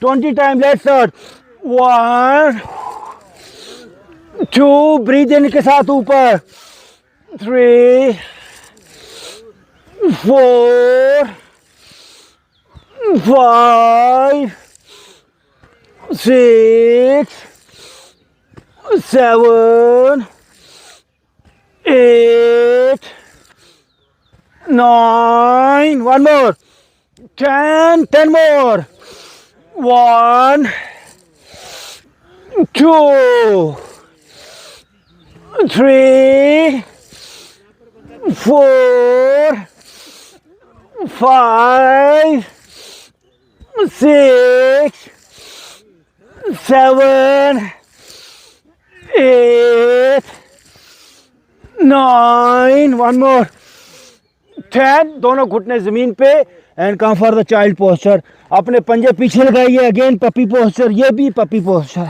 20 times. Let's start. 1, 2, breathe in के साथ ऊपर. 3, 4, 5, 6, 7, 8, 9. One more. 10. 10 more. 1, 2, 3, 4, 5, 6, 7, 8, 9. One more. 10. दोनों घुटने जमीन पे and come for the child posture. अपने पंजे पीछे लगाइए. Again puppy posture. ये भी puppy posture.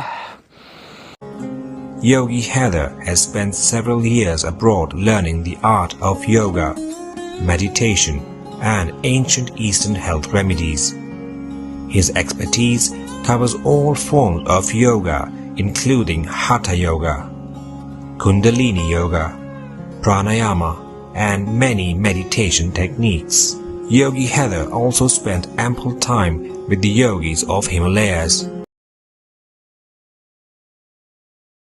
Yogi Haider has spent several years abroad learning the art of yoga, meditation, and ancient Eastern health remedies. His expertise covers all forms of yoga, including Hatha Yoga, Kundalini Yoga, Pranayama, and many meditation techniques. Yogi Haider also spent ample time with the yogis of Himalayas.